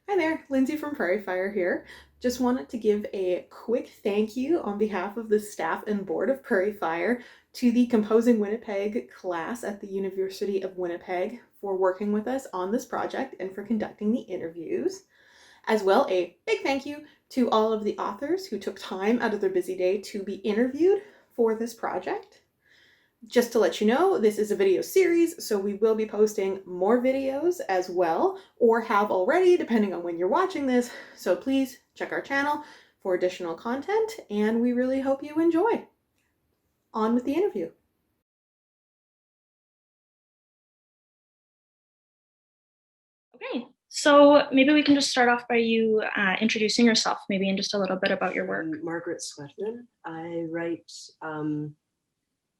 Hi there, Lindsay from Prairie Fire here. Just wanted to give a quick thank you on behalf of the staff and board of Prairie Fire to the Composing Winnipeg class at the University of Winnipeg for working with us on this project and for conducting the interviews. As well, a big thank you to all of the authors who took time out of their busy day to be interviewed for this project. Just to let you know, this is a video series, so we will be posting more videos as well, or have already, depending on when you're watching this. So please check our channel for additional content, and we really hope you enjoy. On with the interview. Okay, so maybe we can just start off by you introducing yourself, maybe, and just a little bit about your work. I'm Margaret Sweatman. I write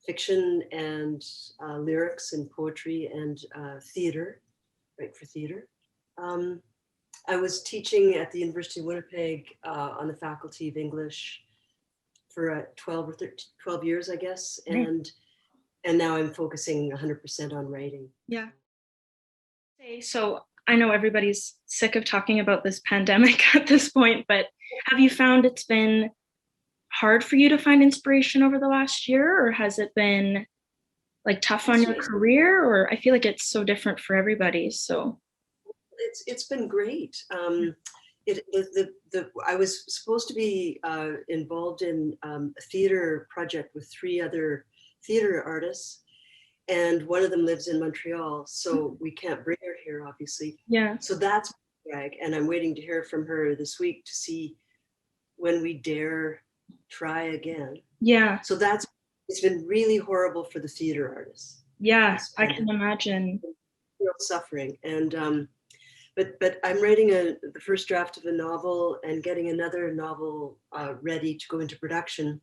fiction and lyrics and poetry and theater, write for theater. I was teaching at the University of Winnipeg on the faculty of English for 12 or 13, 12 years, I guess. And now I'm focusing 100% on writing. Yeah. Okay, so I know everybody's sick of talking about this pandemic at this point, but have you found it's been hard for you to find inspiration over the last year, or has it been like tough on your career? Or I feel like it's so different for everybody. So it's been great. I was supposed to be involved in a theater project with 3 other theater artists, and one of them lives in Montreal, so we can't bring her here, obviously. yeah, So that's drag, and I'm waiting to hear from her this week to see when we dare try again. yeah, So it's been really horrible for the theater artists. yeah. I can imagine. Real suffering, and but I'm writing the first draft of a novel and getting another novel ready to go into production.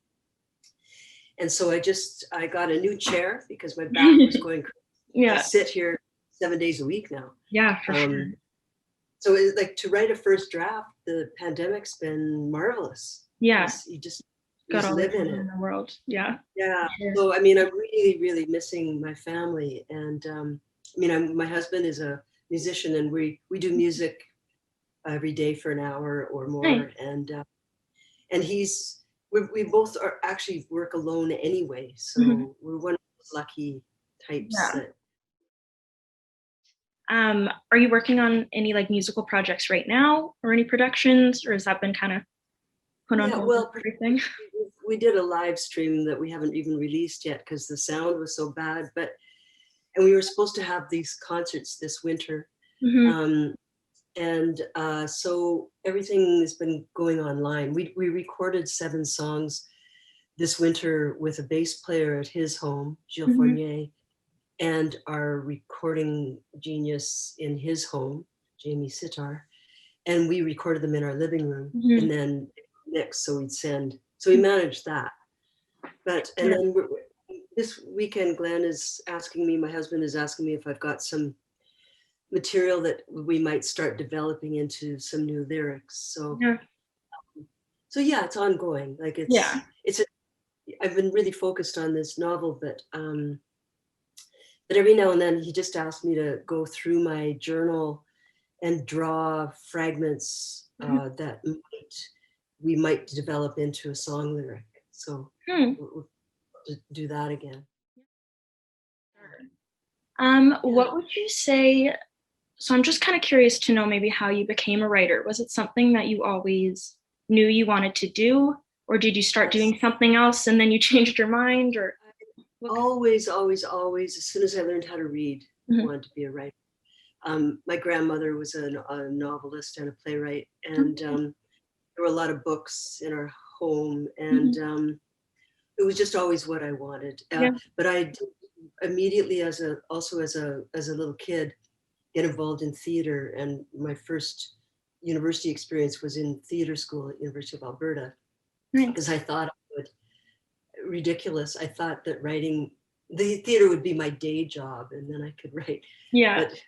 And so I got a new chair because my back was going crazy. Yeah, I sit here 7 days a week now. yeah, for sure. So it's like to write a first draft, the pandemic's been marvelous. Yeah, You just got all the live in time it. in the world. Yeah, Yeah. sure. So I mean, I'm really, really missing my family, and I mean, my husband is a musician, and we do music every day for an hour or more, Nice. and we both are actually work alone anyway, so Mhm. we're one of those lucky types Yeah. that. Are you working on any like musical projects right now or any productions, or has that been kind of put on Yeah, hold with well, everything? we did a live stream that we haven't even released yet because the sound was so bad, and we were supposed to have these concerts this winter. Hmm. um, and so everything has been going online. We recorded 7 songs this winter with a bass player at his home, Gilles Hmm. Fournier, and our recording genius in his home, Jamie Sitar. And we recorded them in our living room Hmm. and then mixed, so we'd send. So we managed that. And Yeah. then this weekend, my husband is asking me if I've got some material that we might start developing into some new lyrics. Yeah. So yeah, it's ongoing. Like Yeah. I've been really focused on this novel, but every now and then he just asked me to go through my journal and draw fragments Mhm. that we might develop into a song lyric. So Hmm. we'll do that again. Yeah. What would you say? So I'm just kind of curious to know maybe how you became a writer. Was it something that you always knew you wanted to do, or did you start Yes. doing something else and then you changed your mind, or what? Always, always, always, as soon as I learned how to read, I Mhm. wanted to be a writer. My grandmother was a novelist and a playwright, and Mhm. there were a lot of books in our home, and Mhm. it was just always what I wanted. Yeah. But I did immediately, also as a little kid, get involved in theater, and my first university experience was in theater school at University of Alberta, because Nice. I thought ridiculous. I thought that writing the theater would be my day job, and then I could write, Yeah. but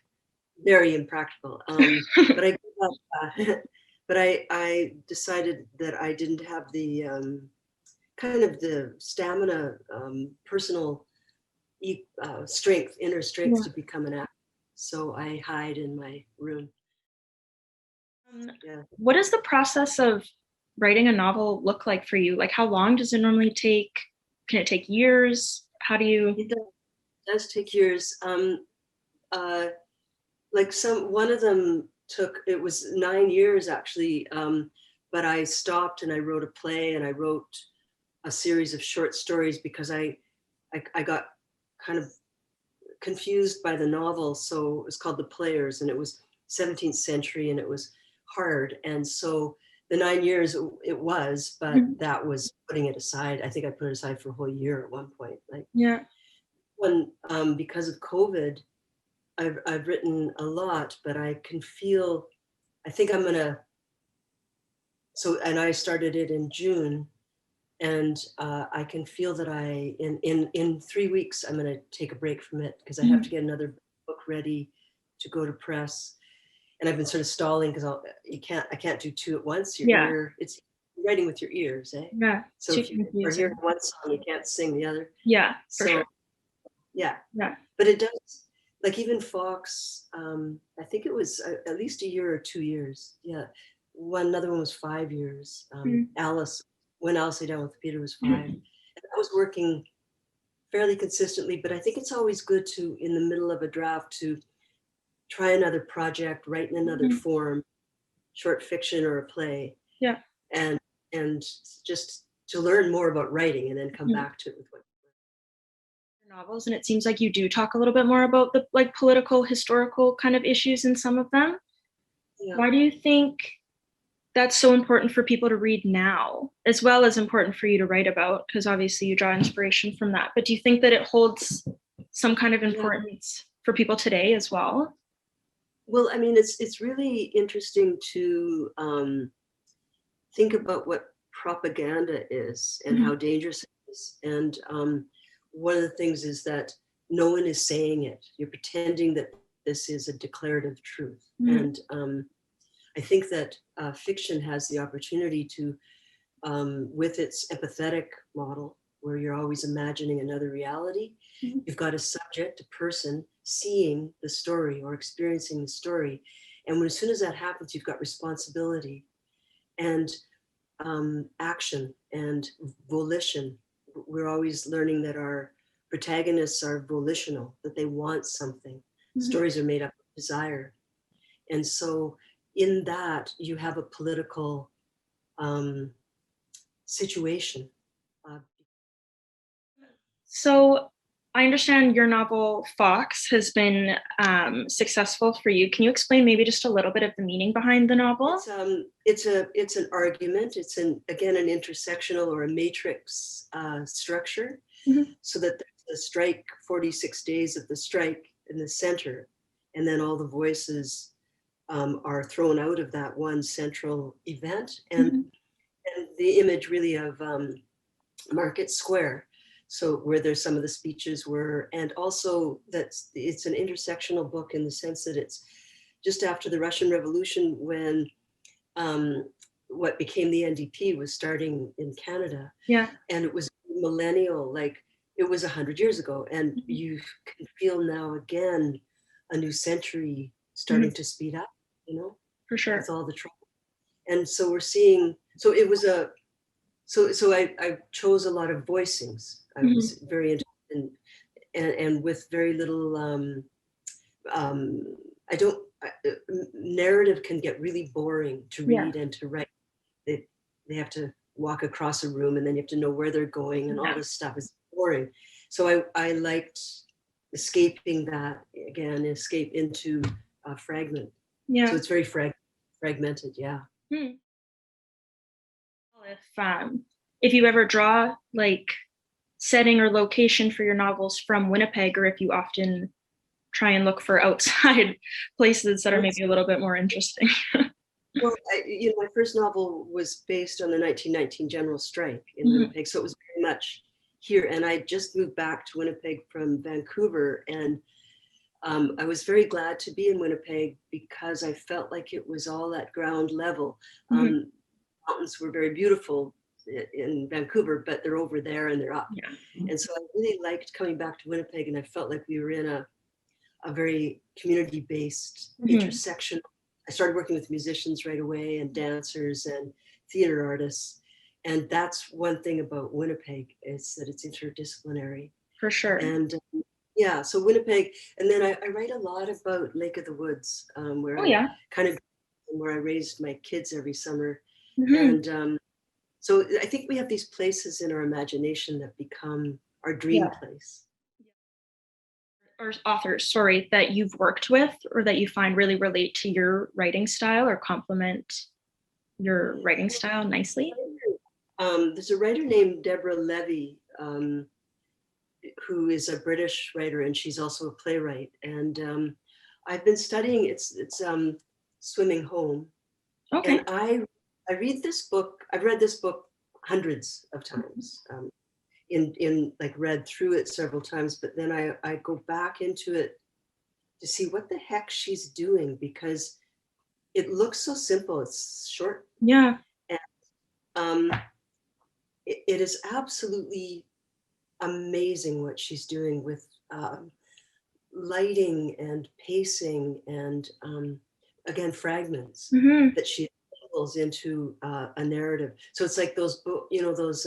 very impractical. But I, but I decided that I didn't have the kind of the stamina, personal strength, inner strength Yeah. to become an actor. So I hide in my room. Yeah. What does the process of writing a novel look like for you? Like, how long does it normally take? Can it take years? How do you? It does take years. Like one of them it was 9 years actually, but I stopped and I wrote a play and I wrote a series of short stories because I got kind of confused by the novel. So it was called The Players, and it was 17th century and it was hard. And so the 9 years it was, but that was putting it aside. I think I put it aside for a whole year at one point. Like, Yeah. when because of COVID, I've written a lot, but I can feel, I think I'm gonna, and I started it in June, and I can feel that in 3 weeks, I'm gonna take a break from it because I have to get another book ready to go to press. And I've been sort of stalling because I can't do two at once. It's writing with your ears, eh? Yeah. So if you are hearing one song, you can't sing the other. Yeah, for sure. Yeah. Yeah. But it does, like even Fox, I think it was at least a year or 2 years. Yeah. Another one was 5 years. Alice, When Alice Lay Down with Peter was 5. And I was working fairly consistently, but I think it's always good to, in the middle of a draft, to try another project, write in another form, short fiction or a play. Yeah. And just to learn more about writing and then come back to it with what novels. And it seems like you do talk a little bit more about the like political, historical kind of issues in some of them. Yeah. Why do you think that's so important for people to read now, as well as important for you to write about? Because obviously you draw inspiration from that. But do you think that it holds some kind of importance for people today as well? Well, I mean, it's really interesting to think about what propaganda is and how dangerous it is. And one of the things is that no one is saying it. You're pretending that this is a declarative truth. And I think that fiction has the opportunity to, with its empathetic model, where you're always imagining another reality, you've got a subject, a person, seeing the story or experiencing the story. And as soon as that happens, you've got responsibility and action and volition. We're always learning that our protagonists are volitional, that they want something. Stories are made up of desire. And so in that, you have a political situation. So I understand your novel Fox has been successful for you. Can you explain maybe just a little bit of the meaning behind the novel? It's an argument. It's again an intersectional or a matrix structure, so that there's a strike, 46 days of the strike in the center, and then all the voices are thrown out of that one central event, and the image really of Market Square. So where there's some of the speeches were, and also that it's an intersectional book in the sense that it's just after the Russian Revolution when what became the NDP was starting in Canada. Yeah. And it was millennial, like it was 100 years ago. And you can feel now again, a new century starting to speed up, you know? For sure. With all the trouble. And so we're seeing, so it was so I chose a lot of voicings. I was very interested and with very little, narrative can get really boring to read and to write. They have to walk across a room and then you have to know where they're going and all this stuff is boring. So I liked escaping that, again, escape into a fragment. Yeah. So it's very fragmented, yeah. If you ever draw like setting or location for your novels from Winnipeg, or if you often try and look for outside places that are maybe a little bit more interesting. Well, my first novel was based on the 1919 general strike in Winnipeg, so it was very much here. And I just moved back to Winnipeg from Vancouver, and I was very glad to be in Winnipeg because I felt like it was all at ground level. Mountains were very beautiful in Vancouver, but they're over there and they're up. Yeah. And so I really liked coming back to Winnipeg, and I felt like we were in a very community-based intersection I started working with musicians right away, and dancers and theater artists. And that's one thing about Winnipeg, is that it's interdisciplinary. For sure. And yeah, so Winnipeg, and then I write a lot about Lake of the Woods, where I kind of, where I raised my kids every summer. Mm-hmm. And so I think we have these places in our imagination that become our dream place. Or authors, sorry, that you've worked with or that you find really relate to your writing style or complement your writing style nicely? There's a writer named Deborah Levy, who is a British writer, and she's also a playwright. And I've been studying, it's Swimming Home. Okay. And I read this book, I've read this book hundreds of times. In like read through it several times, but then I go back into it to see what the heck she's doing, because it looks so simple. It's short. Yeah. And it is absolutely amazing what she's doing with lighting and pacing and again, fragments that she assembles into a narrative. So it's like those those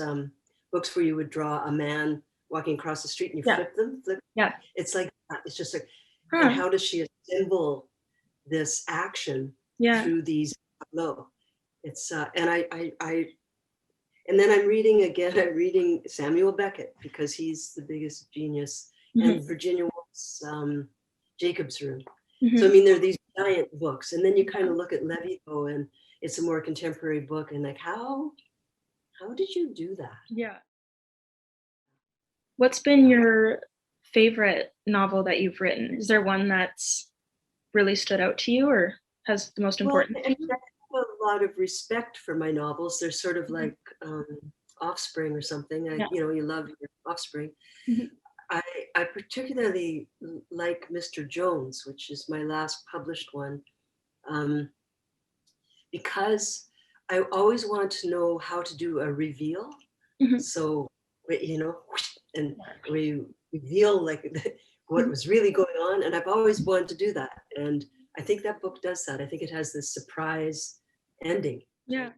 books where you would draw a man walking across the street and you flip them. Yeah. It's like that. It's just like, and how does she assemble this action through these tableaux? It's and then I'm reading Samuel Beckett, because he's the biggest genius, and Virginia Woolf's Jacob's Room. So I mean, there are these giant books, and then you kind of look at Levy-O, and it's a more contemporary book, and like, how did you do that? Yeah. What's been your favorite novel that you've written? Is there one that's really stood out to you or has the most important? Well, I have a lot of respect for my novels. They're sort of like offspring or something. You love your offspring. I particularly like Mr. Jones, which is my last published one, because I always want to know how to do a reveal. So, and we reveal like what was really going on. And I've always wanted to do that. And I think that book does that. I think it has this surprise ending. Yeah.